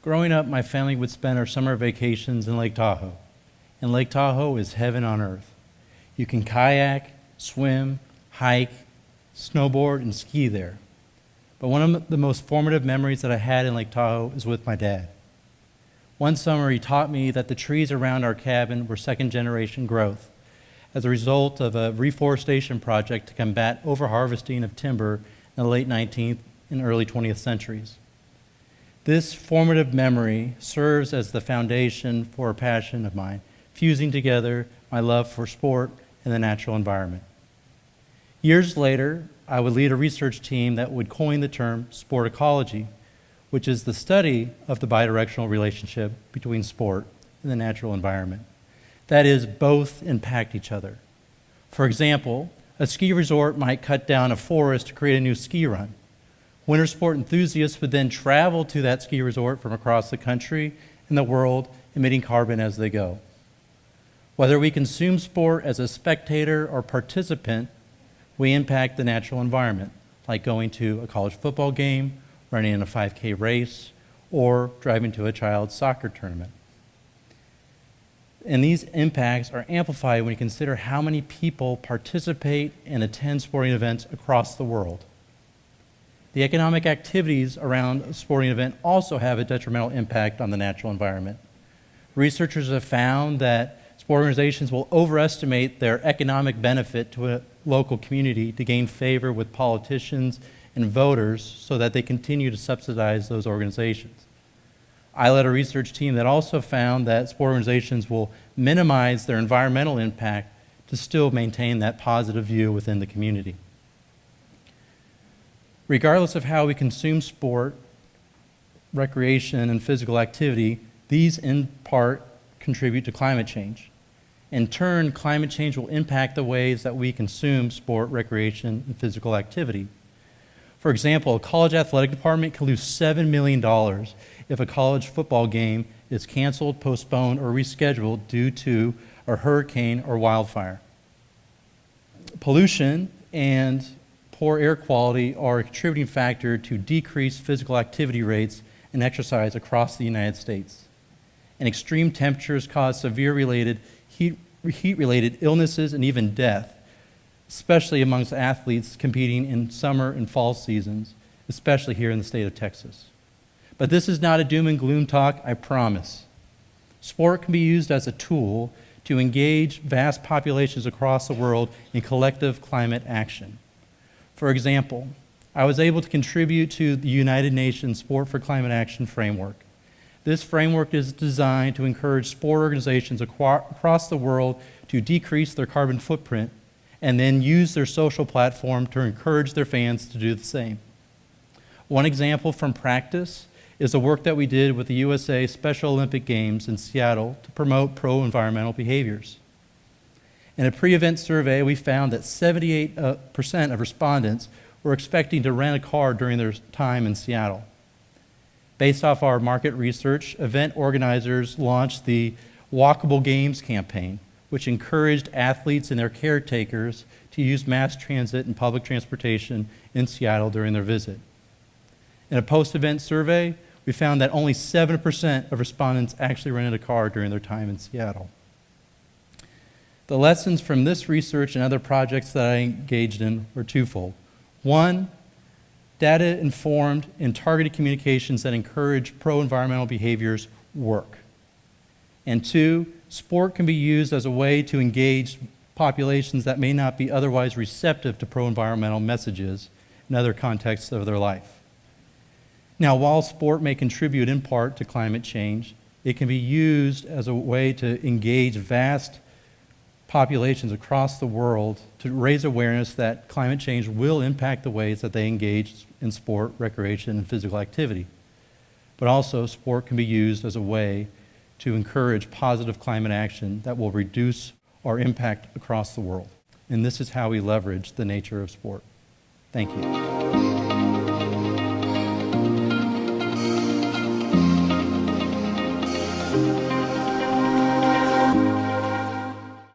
Growing up, my family would spend our summer vacations in Lake Tahoe. And Lake Tahoe is heaven on earth. You can kayak, swim, hike, snowboard, and ski there. But one of the most formative memories that I had in Lake Tahoe is with my dad. One summer, he taught me that the trees around our cabin were second-generation growth as a result of a reforestation project to combat overharvesting of timber in the late 19th and early 20th centuries. This formative memory serves as the foundation for a passion of mine, fusing together my love for sport and the natural environment. Years later, I would lead a research team that would coin the term sport ecology, which is the study of the bidirectional relationship between sport and the natural environment. That is, both impact each other. For example, a ski resort might cut down a forest to create a new ski run. Winter sport enthusiasts would then travel to that ski resort from across the country and the world, emitting carbon as they go. Whether we consume sport as a spectator or participant, we impact the natural environment, like going to a college football game, running in a 5K race, or driving to a child's soccer tournament. And these impacts are amplified when you consider how many people participate and attend sporting events across the world. The economic activities around a sporting event also have a detrimental impact on the natural environment. Researchers have found that sport organizations will overestimate their economic benefit to a local community to gain favor with politicians and voters so that they continue to subsidize those organizations. I led a research team that also found that sport organizations will minimize their environmental impact to still maintain that positive view within the community. Regardless of how we consume sport, recreation, and physical activity, these in part contribute to climate change. In turn, climate change will impact the ways that we consume sport, recreation, and physical activity. For example, a college athletic department can lose $7 million if a college football game is canceled, postponed, or rescheduled due to a hurricane or wildfire. Pollution and poor air quality are a contributing factor to decreased physical activity rates and exercise across the United States. And extreme temperatures cause severe heat-related illnesses and even death, especially amongst athletes competing in summer and fall seasons, especially here in the state of Texas. But this is not a doom and gloom talk, I promise. Sport can be used as a tool to engage vast populations across the world in collective climate action. For example, I was able to contribute to the United Nations Sport for Climate Action framework. This framework is designed to encourage sport organizations across the world to decrease their carbon footprint and then use their social platform to encourage their fans to do the same. One example from practice is the work that we did with the USA Special Olympic Games in Seattle to promote pro-environmental behaviors. In a pre-event survey, we found that 78% of respondents were expecting to rent a car during their time in Seattle. Based off our market research, event organizers launched the Walkable Games campaign, which encouraged athletes and their caretakers to use mass transit and public transportation in Seattle during their visit. In a post-event survey, we found that only 7% of respondents actually rented a car during their time in Seattle. The lessons from this research and other projects that I engaged in were twofold. One, data-informed and targeted communications that encourage pro-environmental behaviors work. And two, sport can be used as a way to engage populations that may not be otherwise receptive to pro-environmental messages in other contexts of their life. Now, while sport may contribute in part to climate change, it can be used as a way to engage vast populations across the world to raise awareness that climate change will impact the ways that they engage in sport, recreation, and physical activity. But also, sport can be used as a way to encourage positive climate action that will reduce our impact across the world. And this is how we leverage the nature of sport. Thank you.